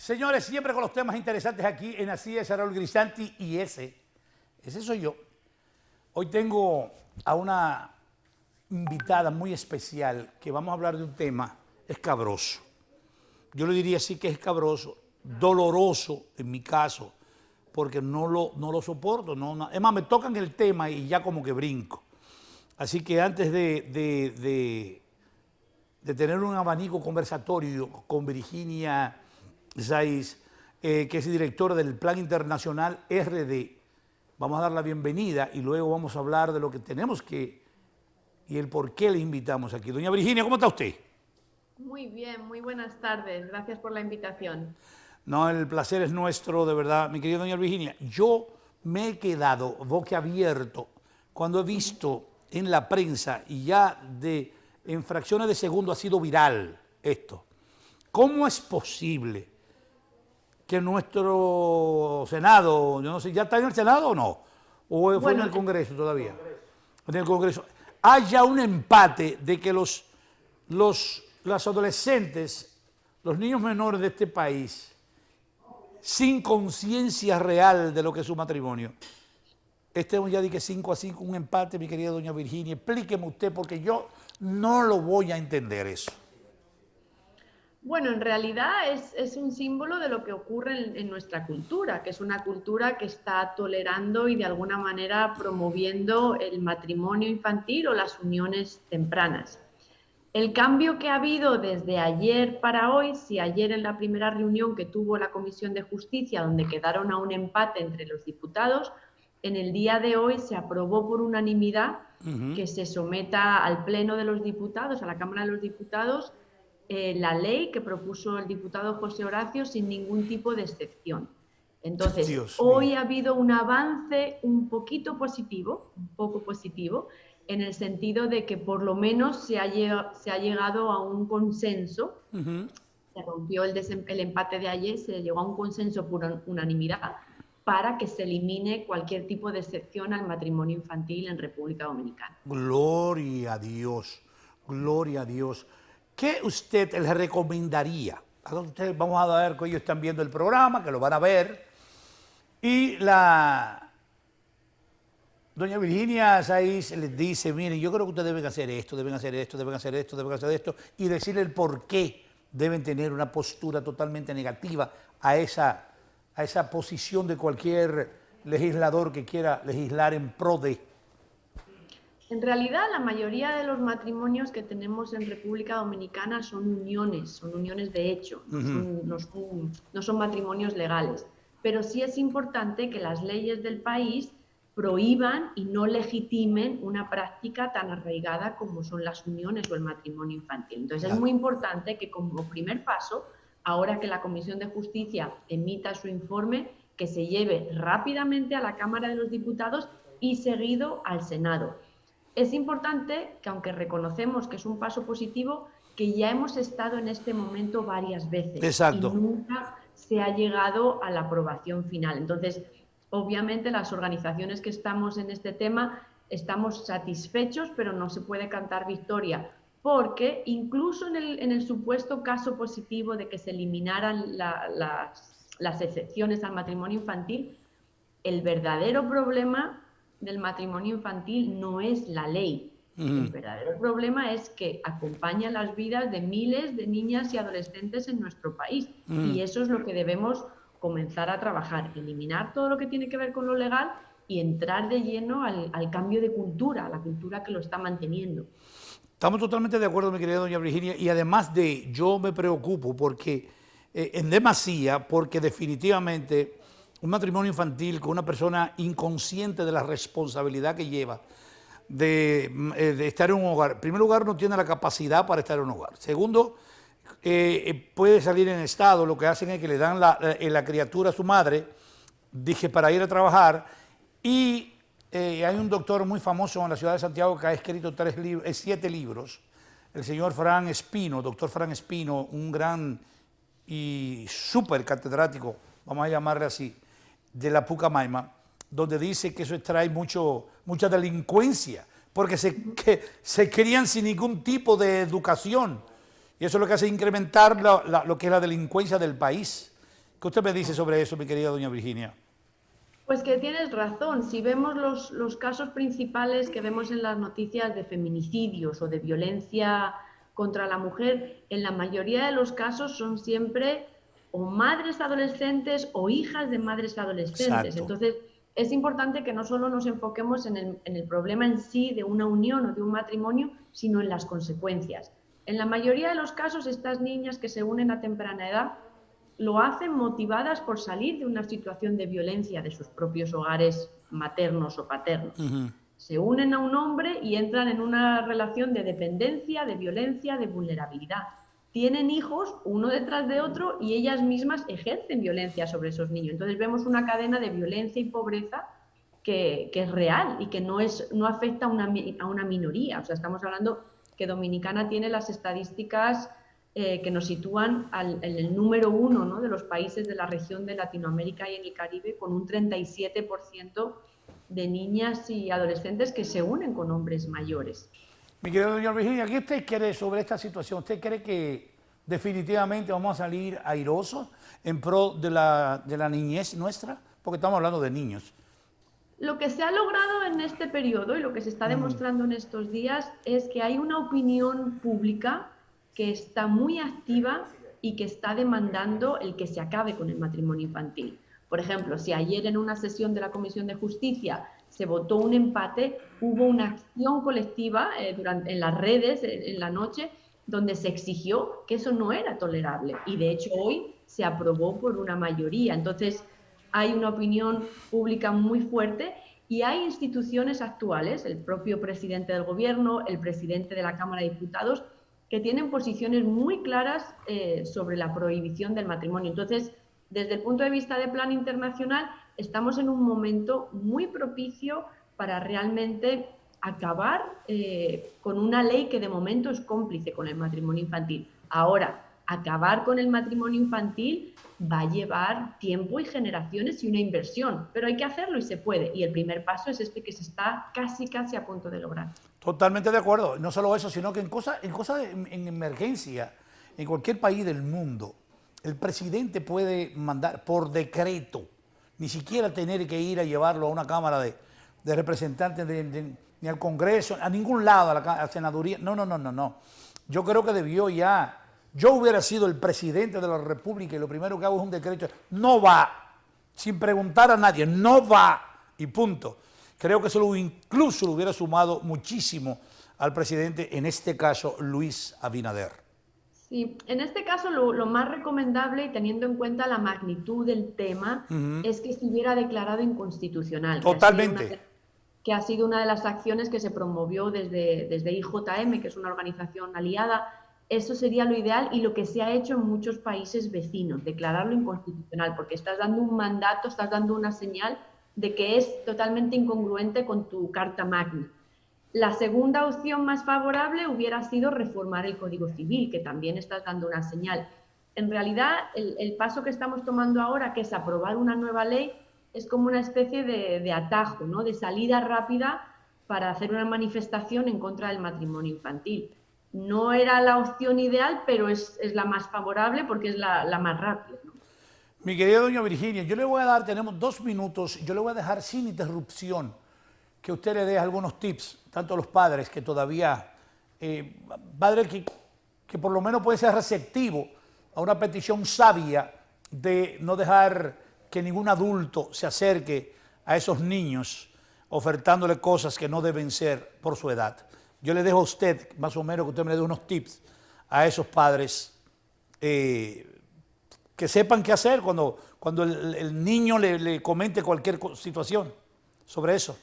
Señores, siempre con los temas interesantes aquí en Así es Raúl Grisanti y ese soy yo. Hoy tengo a una invitada muy especial que vamos a hablar de un tema escabroso. Yo le diría sí que es escabroso, doloroso en mi caso, porque no lo soporto. Es más, me tocan el tema y ya como que brinco. Así que antes de tener un abanico conversatorio con Virginia Saiz, que es directora del Plan Internacional RD, vamos a dar la bienvenida y luego vamos a hablar de lo que tenemos que y el por qué le invitamos aquí. Doña Virginia, ¿cómo está usted? Muy bien, muy buenas tardes. Gracias por la invitación. No, el placer es nuestro, de verdad, mi querida doña Virginia. Yo me he quedado boquiabierto cuando he visto en la prensa y ya en fracciones de segundo ha sido viral esto. ¿Cómo es posible que nuestro Senado, yo no sé, ya está en el Senado o no? ¿O fue en el Congreso todavía? En el Congreso. Haya un empate de que los adolescentes, los niños menores de este país, sin conciencia real de lo que es su matrimonio, estemos ya de que 5-5, un empate, mi querida doña Virginia. Explíqueme usted, porque yo no lo voy a entender eso. Bueno, en realidad es un símbolo de lo que ocurre en nuestra cultura, que es una cultura que está tolerando y de alguna manera promoviendo el matrimonio infantil o las uniones tempranas. El cambio que ha habido desde ayer para hoy, si ayer en la primera reunión que tuvo la Comisión de Justicia, donde quedaron a un empate entre los diputados, en el día de hoy se aprobó por unanimidad que se someta al Pleno de los Diputados, a la Cámara de los Diputados, la ley que propuso el diputado José Horacio sin ningún tipo de excepción. Entonces, hoy ha habido un avance un poco positivo, en el sentido de que por lo menos se ha llegado a un consenso. Se rompió el empate de ayer, se llegó a un consenso por unanimidad para que se elimine cualquier tipo de excepción al matrimonio infantil en República Dominicana. Gloria a Dios, gloria a Dios. ¿Qué usted les recomendaría? Vamos a ver que ellos están viendo el programa, que lo van a ver. Y doña Virginia Saiz les dice, miren, yo creo que ustedes deben hacer esto, deben hacer esto, deben hacer esto, deben hacer esto, y decirle el por qué deben tener una postura totalmente negativa a esa posición de cualquier legislador que quiera legislar en pro de. En realidad, la mayoría de los matrimonios que tenemos en República Dominicana son uniones de hecho, no son matrimonios legales. Pero sí es importante que las leyes del país prohíban y no legitimen una práctica tan arraigada como son las uniones o el matrimonio infantil. Entonces, es muy importante que como primer paso, ahora que la Comisión de Justicia emita su informe, que se lleve rápidamente a la Cámara de los Diputados y seguido al Senado. Es importante que, aunque reconocemos que es un paso positivo, que ya hemos estado en este momento varias veces. Exacto. Y nunca se ha llegado a la aprobación final. Entonces, obviamente, las organizaciones que estamos en este tema estamos satisfechos, pero no se puede cantar victoria, porque incluso en el supuesto caso positivo de que se eliminaran las excepciones al matrimonio infantil, el verdadero problema del matrimonio infantil no es la ley. El verdadero problema es que acompaña las vidas de miles de niñas y adolescentes en nuestro país. Y eso es lo que debemos comenzar a trabajar, eliminar todo lo que tiene que ver con lo legal y entrar de lleno al cambio de cultura, a la cultura que lo está manteniendo. Estamos totalmente de acuerdo, mi querida doña Virginia, y además yo me preocupo porque en demasía, porque definitivamente un matrimonio infantil con una persona inconsciente de la responsabilidad que lleva de estar en un hogar. En primer lugar, no tiene la capacidad para estar en un hogar. Segundo, puede salir en estado. Lo que hacen es que le dan la criatura a su madre, dije, para ir a trabajar. Y hay un doctor muy famoso en la ciudad de Santiago que ha escrito 7 libros. El señor Fran Espino, doctor Fran Espino, un gran y súper catedrático, vamos a llamarle así, de la Pucamaima, donde dice que eso trae mucha delincuencia, porque se crían sin ningún tipo de educación. Y eso es lo que hace incrementar lo que es la delincuencia del país. ¿Qué usted me dice sobre eso, mi querida doña Virginia? Pues que tienes razón. Si vemos los casos principales que vemos en las noticias de feminicidios o de violencia contra la mujer, en la mayoría de los casos son siempre o madres adolescentes o hijas de madres adolescentes. Exacto. Entonces, es importante que no solo nos enfoquemos en el problema en sí de una unión o de un matrimonio, sino en las consecuencias. En la mayoría de los casos, estas niñas que se unen a temprana edad lo hacen motivadas por salir de una situación de violencia de sus propios hogares maternos o paternos. Se unen a un hombre y entran en una relación de dependencia, de violencia, de vulnerabilidad. Tienen hijos uno detrás de otro y ellas mismas ejercen violencia sobre esos niños. Entonces vemos una cadena de violencia y pobreza que es real y que no afecta a una minoría. O sea, estamos hablando que Dominicana tiene las estadísticas que nos sitúan en el número uno, ¿no?, de los países de la región de Latinoamérica y en el Caribe, con un 37% de niñas y adolescentes que se unen con hombres mayores. Mi querida doña Virginia, ¿qué usted cree sobre esta situación? ¿Usted cree que definitivamente vamos a salir airosos en pro de la niñez nuestra? Porque estamos hablando de niños. Lo que se ha logrado en este periodo y lo que se está demostrando en estos días es que hay una opinión pública que está muy activa y que está demandando el que se acabe con el matrimonio infantil. Por ejemplo, si ayer en una sesión de la Comisión de Justicia se votó un empate, hubo una acción colectiva en las redes en la noche donde se exigió que eso no era tolerable y de hecho hoy se aprobó por una mayoría. Entonces hay una opinión pública muy fuerte y hay instituciones actuales, el propio presidente del gobierno, el presidente de la Cámara de Diputados, que tienen posiciones muy claras sobre la prohibición del matrimonio. Entonces, desde el punto de vista de plan internacional, estamos en un momento muy propicio para realmente acabar con una ley que de momento es cómplice con el matrimonio infantil. Ahora, acabar con el matrimonio infantil va a llevar tiempo y generaciones y una inversión, pero hay que hacerlo y se puede. Y el primer paso es este que se está casi a punto de lograr. Totalmente de acuerdo. No solo eso, sino que en emergencia, en cualquier país del mundo, el presidente puede mandar por decreto, ni siquiera tener que ir a llevarlo a una Cámara de Representantes, ni al Congreso, a ningún lado, a la Senaduría. No. Yo creo que debió ya. Yo hubiera sido el presidente de la República y lo primero que hago es un decreto. No va, sin preguntar a nadie, no va y punto. Creo que eso incluso lo hubiera sumado muchísimo al presidente, en este caso Luis Abinader. Sí, en este caso lo más recomendable, y teniendo en cuenta la magnitud del tema, es que se hubiera declarado inconstitucional. Totalmente. Que ha sido una de las acciones que se promovió desde IJM, que es una organización aliada. Eso sería lo ideal y lo que se ha hecho en muchos países vecinos, declararlo inconstitucional, porque estás dando un mandato, estás dando una señal de que es totalmente incongruente con tu Carta Magna. La segunda opción más favorable hubiera sido reformar el Código Civil, que también estás dando una señal. En realidad, el paso que estamos tomando ahora, que es aprobar una nueva ley, es como una especie de atajo, ¿no?, de salida rápida para hacer una manifestación en contra del matrimonio infantil. No era la opción ideal, pero es la más favorable porque es la más rápida, ¿no? Mi querida doña Virginia, yo le voy a dar, tenemos 2 minutos, yo le voy a dejar sin interrupción que usted le dé algunos tips, tanto a los padres que todavía, padres que por lo menos puede ser receptivo a una petición sabia de no dejar que ningún adulto se acerque a esos niños ofertándole cosas que no deben ser por su edad. Yo le dejo a usted, más o menos, que usted me dé unos tips a esos padres que sepan qué hacer cuando el niño le comente cualquier situación sobre eso.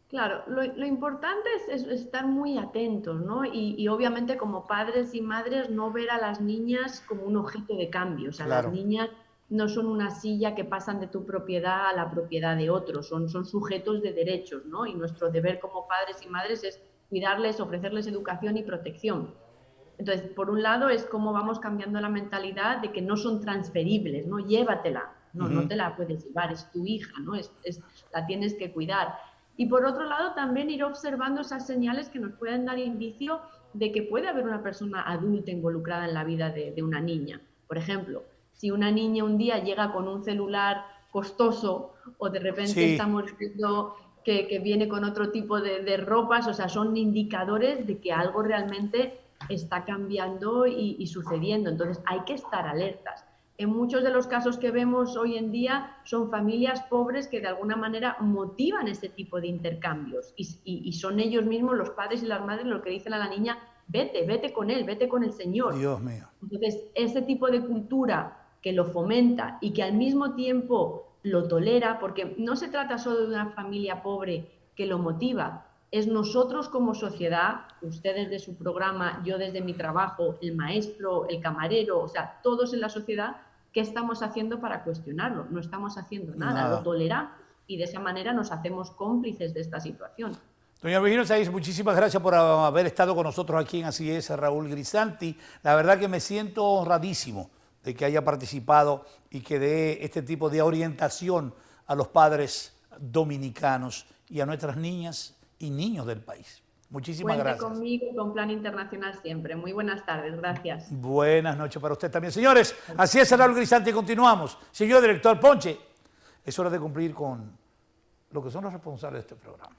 Claro, lo importante es estar muy atentos, ¿no? Y obviamente como padres y madres no ver a las niñas como un objeto de cambio. O sea, Claro. las niñas no son una silla que pasan de tu propiedad a la propiedad de otros, son sujetos de derechos, ¿no? Y nuestro deber como padres y madres es cuidarles, ofrecerles educación y protección. Entonces, por un lado es cómo vamos cambiando la mentalidad de que no son transferibles, ¿no? Llévatela, no te la puedes llevar, es tu hija, ¿no? La tienes que cuidar. Y por otro lado, también ir observando esas señales que nos pueden dar indicio de que puede haber una persona adulta involucrada en la vida de una niña. Por ejemplo, Si una niña un día llega con un celular costoso o de repente Sí. estamos viendo que viene con otro tipo de ropas, o sea, son indicadores de que algo realmente está cambiando y sucediendo. Entonces hay que estar alertas. En muchos de los casos que vemos hoy en día son familias pobres que de alguna manera motivan ese tipo de intercambios y son ellos mismos, los padres y las madres, los que dicen a la niña, vete con él, vete con el Señor. Dios mío. Entonces, ese tipo de cultura que lo fomenta y que al mismo tiempo lo tolera, porque no se trata solo de una familia pobre que lo motiva, es nosotros como sociedad, ustedes de su programa, yo desde mi trabajo, el maestro, el camarero, o sea, todos en la sociedad, ¿qué estamos haciendo para cuestionarlo? No estamos haciendo nada, lo toleramos y de esa manera nos hacemos cómplices de esta situación. Doña Virginia Sáiz, muchísimas gracias por haber estado con nosotros aquí en Así es, Raúl Grisanti. La verdad que me siento honradísimo de que haya participado y que dé este tipo de orientación a los padres dominicanos y a nuestras niñas y niños del país. Muchísimas gracias. Cuente conmigo con Plan Internacional siempre. Muy buenas tardes, gracias. Buenas noches para usted también. Señores, Así es, Raúl Grisanti, continuamos. Señor director Ponche, es hora de cumplir con lo que son los responsables de este programa.